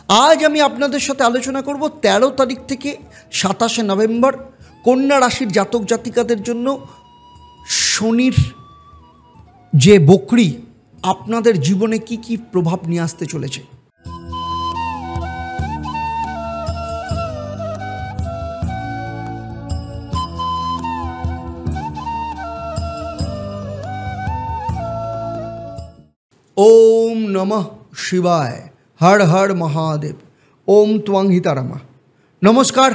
আজ আমি আপনাদের সাথে আলোচনা করব 13 তারিখ থেকে 27শে নভেম্বর কন্যা রাশির জাতক জাতিকাদের জন্য শনির যে বকরি আপনাদের জীবনে কি কি প্রভাব নিয়ে আসতে চলেছে। ওম নমঃ শিবায়, হর হর মহাদেব, ওম ত্বং হিতারামা। নমস্কার,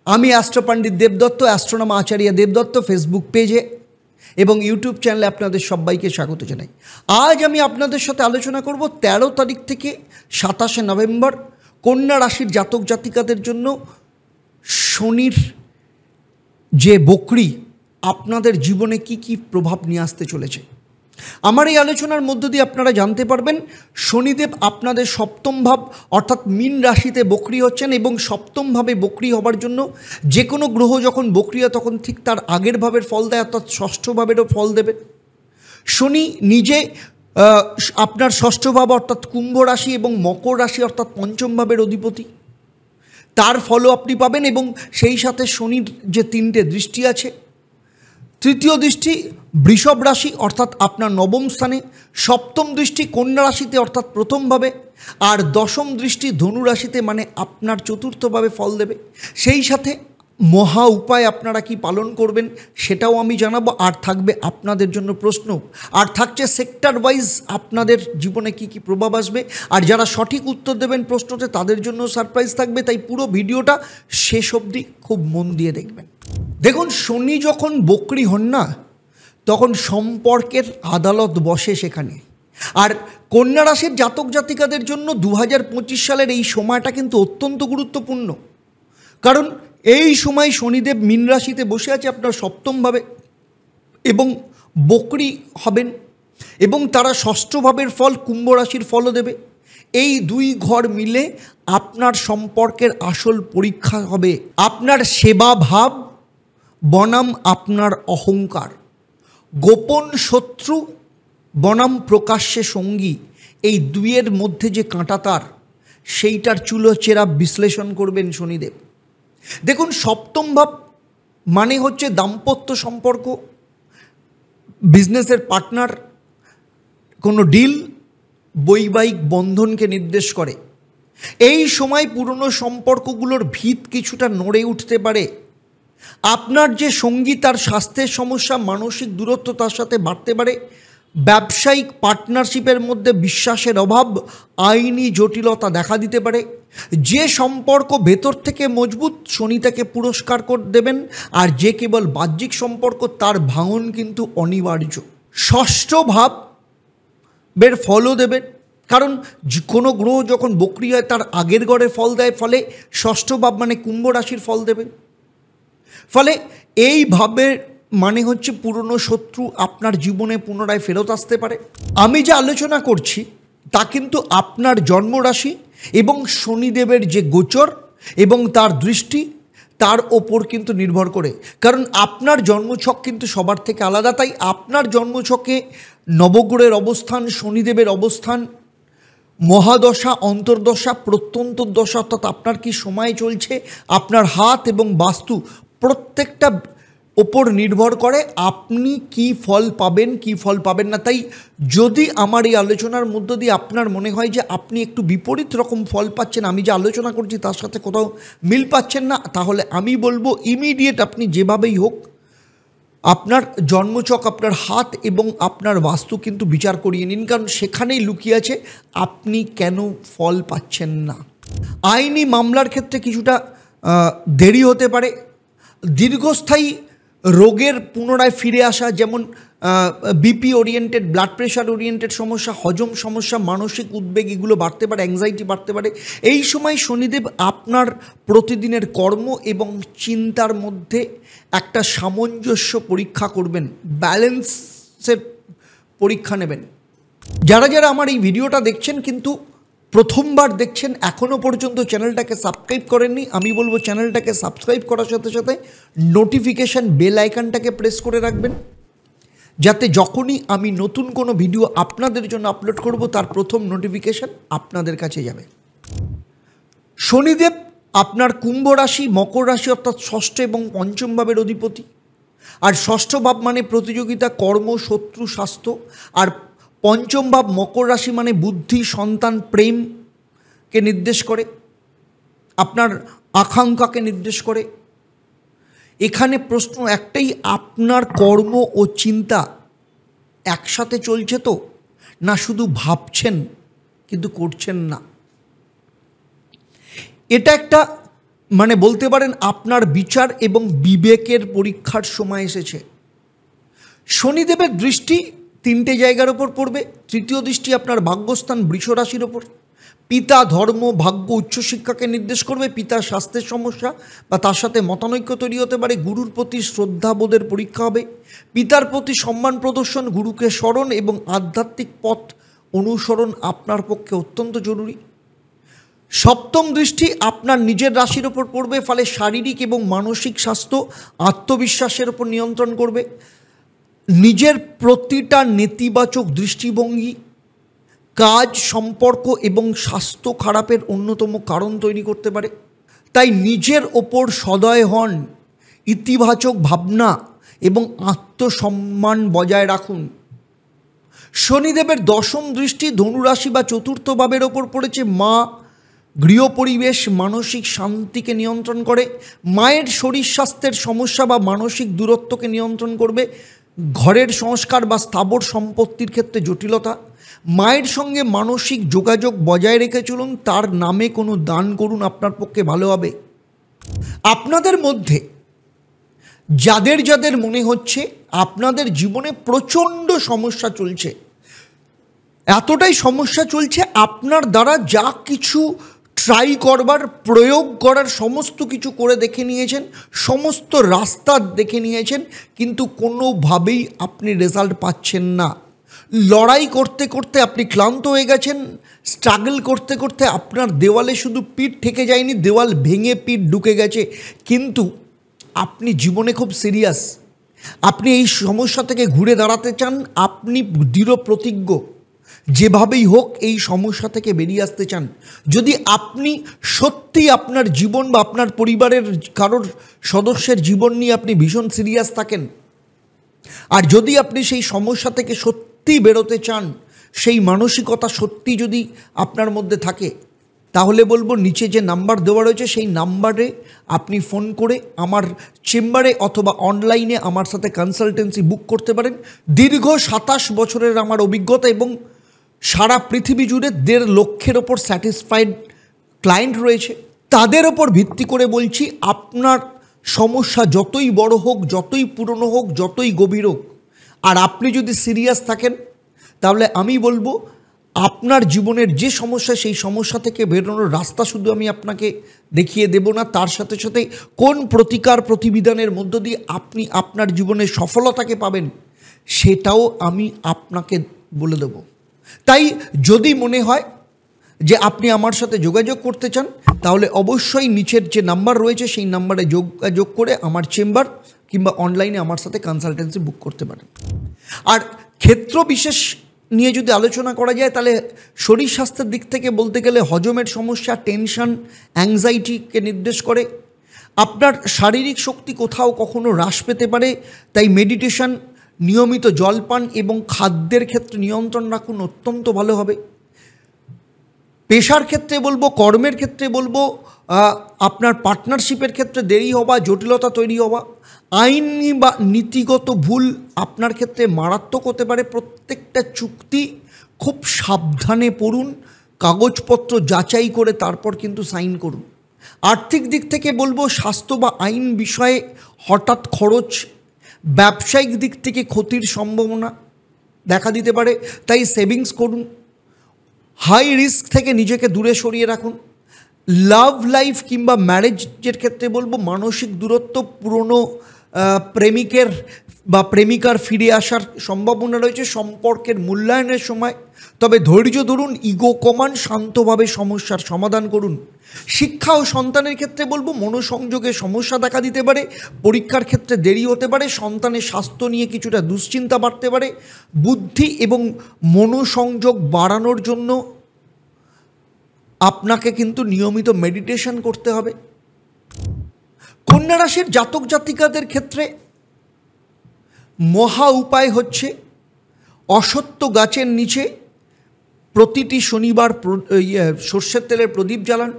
আমি অ্যাস্ট্রো পণ্ডিত দেবদত্ত, অ্যাস্ট্রোনম আচার্য দেবদত্ত ফেসবুক পেজে এবং ইউটিউব চ্যানেলে আপনাদের সবাইকে স্বাগত জানাই। আজ আমি আপনাদের সাথে আলোচনা করব 13 তারিখ থেকে 27শে নভেম্বর কন্যা রাশির জাতক জাতিকাদের জন্য শনির যে বকরি আপনাদের জীবনে কি কি প্রভাব নিয়ে আসতে চলেছে। আমার এই আলোচনার মধ্য দিয়ে আপনারা জানতে পারবেন শনিদেব আপনাদের সপ্তম ভাব অর্থাৎ মীন রাশিতে বকরি হচ্ছেন এবং সপ্তমভাবে বকরি হবার জন্য যে কোনো গ্রহ যখন বকরি হয় তখন ঠিক তার আগের ভাবের ফল দেয়, অর্থাৎ ষষ্ঠ ভাবেরও ফল দেবে। শনি নিজে আপনার ষষ্ঠ ভাব অর্থাৎ কুম্ভ রাশি এবং মকর রাশি অর্থাৎ পঞ্চম ভাবের অধিপতি, তার ফলও আপনি পাবেন এবং সেই সাথে শনির যে 3টে দৃষ্টি আছে, তৃতীয় দৃষ্টি বৃষভ রাশি অর্থাৎ আপনার নবম স্থানে, সপ্তম দৃষ্টি কন্যা রাশিতে অর্থাৎ প্রথমভাবে, আর দশম দৃষ্টি ধনু রাশিতে মানে আপনার চতুর্থভাবে ফল দেবে। সেই সাথে মহা উপায় আপনারা কি পালন করবেন সেটাও আমি জানাবো, আর থাকবে আপনাদের জন্য প্রশ্ন, আর থাকছে সেক্টর ওয়াইজ আপনাদের জীবনে কি কি প্রভাব আসবে, আর যারা সঠিক উত্তর দেবেন প্রশ্নতে তাদের জন্য সারপ্রাইজ থাকবে। তাই পুরো ভিডিওটা শেষ অবধি খুব মন দিয়ে দেখবেন। দেখুন, শনি যখন বকরি হন না তখন সম্পর্কের আদালত বসে সেখানে। আর কন্যা রাশির জাতক জাতিকাদের জন্য 2025 সালের এই সময়টা কিন্তু অত্যন্ত গুরুত্বপূর্ণ, কারণ এই সময় শনিদেব মীন রাশিতে বসে আছে আপনার সপ্তমভাবে এবং বকরি হবেন এবং তারা ষষ্ঠ ভাবের ফল কুম্ভ রাশির ফলও দেবে। এই দুই ঘর মিলে আপনার সম্পর্কের আসল পরীক্ষা হবে। আপনার সেবা ভাব বনাম আপনার অহংকার, গোপন শত্রু বনাম প্রকাশ্যে সঙ্গী, এই দুইয়ের মধ্যে যে কাঁটাতার সেইটার চুলোচেরা বিশ্লেষণ করবেন শনিদেব। দেখুন, সপ্তম ভাব মানে হচ্ছে দাম্পত্য সম্পর্ক, বিজনেসের পার্টনার, কোনো ডিল, বৈবাহিক বন্ধনকে নির্দেশ করে। এই সময় পুরনো সম্পর্কগুলোর ভিত কিছুটা নড়ে উঠতে পারে। আপনার যে সঙ্গী তার স্বাস্থ্যের সমস্যা, মানসিক দূরত্ব তার সাথে বাড়তে পারে। ব্যবসায়িক পার্টনারশিপের মধ্যে বিশ্বাসের অভাব, আইনি জটিলতা দেখা দিতে পারে। যে সম্পর্ক ভেতর থেকে মজবুত শনি তাকে পুরস্কার করে দেবেন, আর যে কেবল বাহ্যিক সম্পর্ক তার ভাঙন কিন্তু অনিবার্য। ষষ্ঠ ভাবের ফলও দেবেন, কারণ কোনো গ্রহ যখন বকরি হয় তার আগের ঘরে ফল দেয়, ফলে ষষ্ঠ ভাব মানে কুম্ভ রাশির ফল দেবেন। ফলে এই ভাবের মানে হচ্ছে পুরনো শত্রু আপনার জীবনে পুনরায় ফেরত আসতে পারে। আমি যে আলোচনা করছি তা কিন্তু আপনার জন্মরাশি এবং শনিদেবের যে গোচর এবং তার দৃষ্টি তার ওপর কিন্তু নির্ভর করে, কারণ আপনার জন্মছক কিন্তু সবার থেকে আলাদা। তাই আপনার জন্মছকে নবগ্রহের অবস্থান, শনিদেবের অবস্থান, মহাদশা, অন্তর্দশা, প্রত্যন্তর্দশা অর্থাৎ আপনার কি সময় চলছে, আপনার হাত এবং বাস্তু প্রত্যেকটা ওপর নির্ভর করে আপনি কি ফল পাবেন কি ফল পাবেন না। তাই যদি আমার এই আলোচনার মধ্য দিয়ে আপনার মনে হয় যে আপনি একটু বিপরীত রকম ফল পাচ্ছেন, আমি যে আলোচনা করছি তার সাথে কোথাও মিল পাচ্ছেন না, তাহলে আমি বলবো ইমিডিয়েট আপনি যেভাবেই হোক আপনার জন্মছক, আপনার হাত এবং আপনার বাস্তু কিন্তু বিচার করিয়ে নিন, কারণ সেখানেই লুকিয়ে আছে আপনি কেন ফল পাচ্ছেন না। আইনি মামলার ক্ষেত্রে কিছুটা দেরি হতে পারে। দীর্ঘস্থায়ী রোগের পুনরায় ফিরে আসা, যেমন BP oriented, blood pressure oriented সমস্যা, হজম সমস্যা, মানসিক উদ্বেগ এগুলো বাড়তে পারে, অ্যাংজাইটি বাড়তে পারে। এই সময় শনিদেব আপনার প্রতিদিনের কর্ম এবং চিন্তার মধ্যে একটা সামঞ্জস্য পরীক্ষা করবেন, ব্যালেন্সের পরীক্ষা নেবেন। যারা যারা আমার এই ভিডিওটা দেখছেন কিন্তু প্রথমবার দেখছেন, এখনও পর্যন্ত চ্যানেলটাকে সাবস্ক্রাইব করেননি, আমি বলবো চ্যানেলটাকে সাবস্ক্রাইব করার সাথে সাথে নোটিফিকেশান বেল আইকনটাকে প্রেস করে রাখবেন, যাতে যখনই আমি নতুন কোনো ভিডিও আপনাদের জন্য আপলোড করব তার প্রথম নোটিফিকেশান আপনাদের কাছে যাবে। শনিদেব আপনার কুম্ভ রাশি, মকর রাশি অর্থাৎ ষষ্ঠ এবং পঞ্চম ভাবের অধিপতি। আর ষষ্ঠ ভাব মানে প্রতিযোগিতা, কর্ম, শত্রু, স্বাস্থ্য। আর পঞ্চম ভাব মকর রাশি মানে বুদ্ধি, সন্তান, প্রেমকে নির্দেশ করে, আপনার আকাঙ্ক্ষাকে নির্দেশ করে। এখানে প্রশ্ন একটাই, আপনার কর্ম ও চিন্তা একসাথে চলছে তো, না শুধু ভাবছেন কিন্তু করছেন না? এটা একটা মানে বলতে পারেন আপনার বিচার এবং বিবেকের পরীক্ষার সময় এসেছে। শনিদেবের দৃষ্টি তিনটে জায়গার ওপর পড়বে। তৃতীয় দৃষ্টি আপনার ভাগ্যস্থান বৃষ রাশির ওপর। পিতা, ধর্ম, ভাগ্য, উচ্চশিক্ষাকে নির্দেশ করবে। পিতার স্বাস্থ্যের সমস্যা বা তার সাথে মতানৈক্য তৈরি হতে পারে। গুরুর প্রতি শ্রদ্ধাবোধের পরীক্ষা হবে। পিতার প্রতি সম্মান প্রদর্শন, গুরুকে স্মরণ এবং আধ্যাত্মিক পথ অনুসরণ আপনার পক্ষে অত্যন্ত জরুরি। সপ্তম দৃষ্টি আপনার নিজের রাশির ওপর পড়বে, ফলে শারীরিক এবং মানসিক স্বাস্থ্য, আত্মবিশ্বাসের ওপর নিয়ন্ত্রণ করবে। নিজের প্রতিটা নেতিবাচক দৃষ্টিভঙ্গি কাজ, সম্পর্ক এবং স্বাস্থ্য খারাপের অন্যতম কারণ তৈরি করতে পারে। তাই নিজের ওপর সদয় হন, ইতিবাচক ভাবনা এবং আত্মসম্মান বজায় রাখুন। শনিদেবের দশম দৃষ্টি ধনুরাশি বা চতুর্থ ভাবের ওপর পড়েছে। মা, গৃহ পরিবেশ, মানসিক শান্তিকে নিয়ন্ত্রণ করে। মায়ের শরীর স্বাস্থ্যের সমস্যা বা মানসিক দূরত্বকে নিয়ন্ত্রণ করবে। ঘরের সংস্কার বা স্থাবর সম্পত্তির ক্ষেত্রে জটিলতা। মায়ের সঙ্গে মানসিক যোগাযোগ বজায় রেখে চলুন, তার নামে কোনো দান করুন, আপনার পক্ষে ভালো হবে। আপনাদের মধ্যে যাদের যাদের মনে হচ্ছে আপনাদের জীবনে প্রচণ্ড সমস্যা চলছে, এতটাই সমস্যা চলছে আপনার দ্বারা যা কিছু ট্রাই করবার, প্রয়োগ করার সমস্ত কিছু করে দেখে নিয়েছেন, সমস্ত রাস্তা দেখে নিয়েছেন, কিন্তু কোনোভাবেই আপনি রেজাল্ট পাচ্ছেন না। লড়াই করতে করতে আপনি ক্লান্ত হয়ে গেছেন। স্ট্রাগল করতে করতে আপনার দেওয়ালে শুধু পিঠ ঠেকে যায়নি, দেওয়াল ভেঙে পিঠ ঢুকে গেছে। কিন্তু আপনি জীবনে খুব সিরিয়াস, আপনি এই সমস্যা থেকে ঘুরে দাঁড়াতে চান, আপনি দৃঢ় প্রতিজ্ঞ, যেভাবেই হোক এই সমস্যা থেকে বেরিয়ে আসতে চান। যদি আপনি সত্যি আপনার জীবন বা আপনার পরিবারের কারোর সদস্যের জীবন নিয়ে আপনি ভীষণ সিরিয়াস থাকেন, আর যদি আপনি সেই সমস্যা থেকে সত্যি বেরোতে চান, সেই মানসিকতা সত্যি যদি আপনার মধ্যে থাকে, তাহলে বলবো নিচে যে নাম্বার দেওয়া রয়েছে সেই নাম্বারে আপনি ফোন করে আমার চেম্বারে অথবা অনলাইনে আমার সাথে কনসালটেন্সি বুক করতে পারেন। দীর্ঘ 27 বছরের আমার অভিজ্ঞতা এবং সারা পৃথিবী জুড়ে 1.5 লক্ষের ওপর স্যাটিসফাইড ক্লায়েন্ট রয়েছে। তাদের ওপর ভিত্তি করে বলছি, আপনার সমস্যা যতই বড় হোক, যতই পুরনো হোক, যতই গভীর হোক, আর আপনি যদি সিরিয়াস থাকেন, তাহলে আমি বলবো আপনার জীবনের যে সমস্যা, সেই সমস্যা থেকে বেরোনোর রাস্তা শুধু আমি আপনাকে দেখিয়ে দেব না, তার সাথে সাথে কোন প্রতিকার প্রতিবিধানের মধ্য দিয়ে আপনি আপনার জীবনের সফলতাকে পাবেন, সেটাও আমি আপনাকে বলে দেব। তাই যদি মনে হয় যে আপনি আমার সাথে যোগাযোগ করতে চান, তাহলে অবশ্যই নিচের যে নাম্বার রয়েছে সেই নাম্বারে যোগাযোগ করে আমার চেম্বার কিংবা অনলাইনে আমার সাথে কনসালটেন্সি বুক করতে পারেন। আর ক্ষেত্র বিশেষ নিয়ে যদি আলোচনা করা যায়, তাহলে শরীর স্বাস্থ্যের দিক থেকে বলতে গেলে হজমের সমস্যা, টেনশন, অ্যাংজাইটিকে নির্দেশ করে। আপনার শারীরিক শক্তি কোথাও কখনো হ্রাস পেতে পারে, তাই মেডিটেশন, নিয়মিত জলপান এবং খাদ্যের ক্ষেত্রে নিয়ন্ত্রণ রাখুন, অত্যন্ত ভালো হবে। পেশার ক্ষেত্রে বলবো, কর্মের ক্ষেত্রে বলবো, আপনার পার্টনারশিপের ক্ষেত্রে দেরি হওয়া, জটিলতা তৈরি হওয়া, আইনি বা নীতিগত ভুল আপনার ক্ষেত্রে মারাত্মক হতে পারে। প্রত্যেকটা চুক্তি খুব সাবধানে পড়ুন, কাগজপত্র যাচাই করে তারপর কিন্তু সাইন করুন। আর্থিক দিক থেকে বলবো, স্বাস্থ্য বা আইন বিষয়ে হঠাৎ খরচ, ব্যবসায়িক দিক থেকে ক্ষতির সম্ভাবনা দেখা দিতে পারে, তাই সেভিংস করুন। হাই রিস্ক থেকে নিজেকে দূরে সরিয়ে রাখুন। লাভ লাইফ কিংবা ম্যারেজের ক্ষেত্রে বলবো, মানসিক দূরত্ব, পুরনো প্রেমিকের বা প্রেমিকার ফিরে আসার সম্ভাবনা রয়েছে সম্পর্কের মূল্যায়নের সময়। তবে ধৈর্য ধরুন, ইগো কমান, শান্তভাবে সমস্যার সমাধান করুন। শিক্ষা ও সন্তানের ক্ষেত্রে বলবো, মনোসংযোগে সমস্যা দেখা দিতে পারে, পরীক্ষার ক্ষেত্রে দেরি হতে পারে, সন্তানের স্বাস্থ্য নিয়ে কিছুটা দুশ্চিন্তা বাড়তে পারে। বুদ্ধি এবং মনোসংযোগ বাড়ানোর জন্য আপনাকে কিন্তু নিয়মিত মেডিটেশন করতে হবে। কন্যা রাশির জাতক জাতিকাদের ক্ষেত্রে মহা উপায় হচ্ছে অশ্বত্থ গাছের নিচে প্রতিটি শনিবার সর্ষের তেলের প্রদীপ জ্বালান।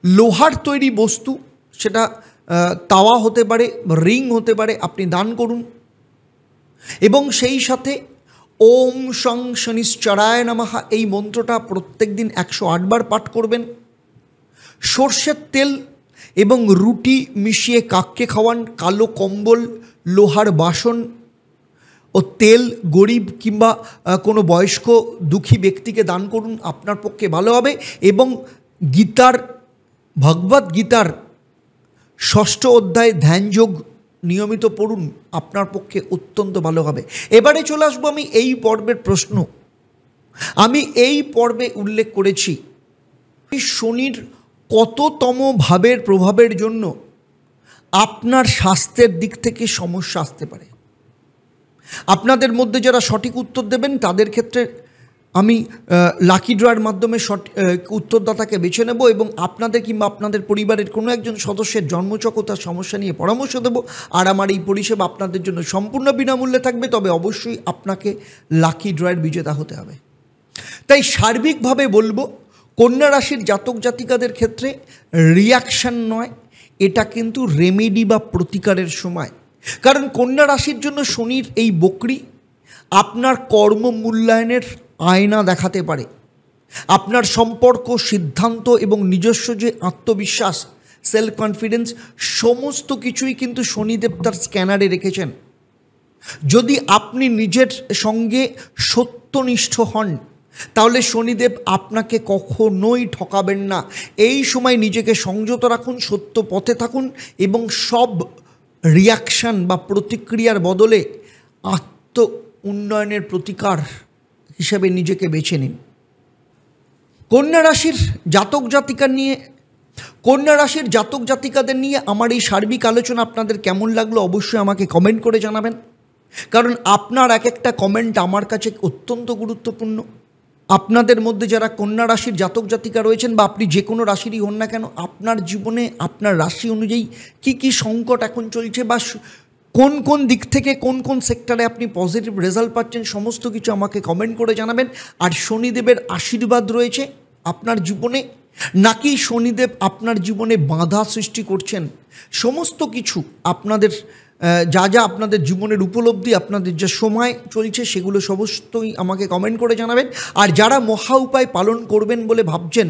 লোহার তৈরি বস্তু, সেটা তাওয়া হতে পারে, রিং হতে পারে, আপনি দান করুন। এবং সেই সাথে ওম শং শনিশ্চরায় নমঃ এই মন্ত্রটা প্রত্যেক দিন 108 বার পাঠ করবেন। সর্ষের তেল এবং রুটি মিশিয়ে কাককে খাওয়ান। কালো কম্বল, লোহার বাসন ও তেল গরিব কিংবা কোনো বয়স্ক দুঃখী ব্যক্তিকে দান করুন, আপনার পক্ষে ভালো হবে। এবং ভগবদ্ গীতার 6ষ্ঠ অধ্যায় ধ্যানযোগ নিয়মিত পড়ুন, আপনার পক্ষে অত্যন্ত ভালো হবে। এবারে চলে আসবো আমি এই পর্বের প্রশ্ন। আমি এই পর্বে উল্লেখ করেছি শনির কততম ভাবের প্রভাবের জন্য আপনার স্বাস্থ্যের দিক থেকে সমস্যা আসতে পারে। আপনাদের মধ্যে যারা সঠিক উত্তর দেবেন তাদের ক্ষেত্রে আমি লাকি ড্রয়ের মাধ্যমে উত্তরদাতাকে বেছে নেব এবং আপনাদের কিংবা আপনাদের পরিবারের কোনো একজন সদস্যের জন্মছক ও তার সমস্যা নিয়ে পরামর্শ দেব। আর আমার এই পরিষেবা আপনাদের জন্য সম্পূর্ণ বিনামূল্যে থাকবে, তবে অবশ্যই আপনাকে লাকি ড্রয়ের বিজেতা হতে হবে। তাই সার্বিকভাবে বলবো, কন্যা রাশির জাতক জাতিকাদের ক্ষেত্রে রিয়াকশান নয়, এটা কিন্তু রেমেডি বা প্রতিকারের সময়। কারণ কন্যা রাশির জন্য শনির এই বক্রি আপনার কর্ম মূল্যায়নের আয়না দেখাতে পারে। আপনার সম্পর্ক, সিদ্ধান্ত এবং নিজস্ব যে আত্মবিশ্বাস, সেলফ কনফিডেন্স, সমস্ত কিছুই কিন্তু শনিদেব তার স্ক্যানারে রেখেছেন। যদি আপনি নিজের সঙ্গে সত্যনিষ্ঠ হন তাহলে শনিদেব আপনাকে কখনোই ঠকাবেন না। এই সময় নিজেকে সংযত রাখুন, সত্য পথে থাকুন এবং সব রিয়াকশান বা প্রতিক্রিয়ার বদলে আত্ম উন্নয়নের প্রতিকার হিসেবে নিজেকে বেছে নিন। কন্যা রাশির জাতক জাতিকাদের নিয়ে আমার এই সার্বিক আলোচনা আপনাদের কেমন লাগলো অবশ্যই আমাকে কমেন্ট করে জানাবেন, কারণ আপনার এক একটা কমেন্ট আমার কাছে অত্যন্ত গুরুত্বপূর্ণ। আপনাদের মধ্যে যারা কন্যা রাশির জাতক জাতিকা রয়েছেন বা আপনি যে কোনো রাশিরই হন না কেন, আপনার জীবনে আপনার রাশি অনুযায়ী কি কি সংকট এখন চলছে বা কোন কোন দিক থেকে কোন কোন সেক্টরে আপনি পজিটিভ রেজাল্ট পাচ্ছেন, সমস্ত কিছু আমাকে কমেন্ট করে জানাবেন। আর শনিদেবের আশীর্বাদ রয়েছে আপনার জীবনে নাকি শনিদেব আপনার জীবনে বাধা সৃষ্টি করছেন, সমস্ত কিছু আপনাদের যা আপনাদের জীবনের উপলব্ধি, আপনাদের যে সময় চলছে সেগুলো সমস্তই আমাকে কমেন্ট করে জানাবেন। আর যারা মহা উপায় পালন করবেন বলে ভাবছেন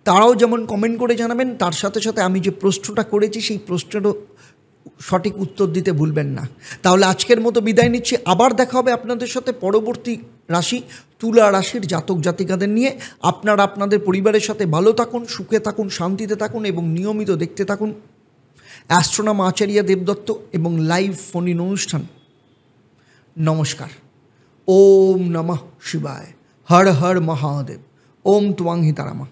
তারাও যেমন কমেন্ট করে জানাবেন, তার সাথে সাথে আমি যে প্রশ্নটা করেছি সেই প্রশ্নেরও সঠিক উত্তর দিতে ভুলবেন না। তাহলে আজকের মতো বিদায় নিচ্ছি, আবার দেখা হবে আপনাদের সাথে পরবর্তী রাশি তুলা রাশির জাতক জাতিকাদের নিয়ে। আপনারা আপনাদের পরিবারের সাথে ভালো থাকুন, সুখে থাকুন, শান্তিতে থাকুন এবং নিয়মিত দেখতে থাকুন অ্যাস্ট্রোনম আচার্য দেবদত্ত এবং লাইভ ফোন ইন অনুষ্ঠান। নমস্কার। ওম নমঃ শিবায়। হর হর মহাদেব। ওম ত্বং হিতারামা।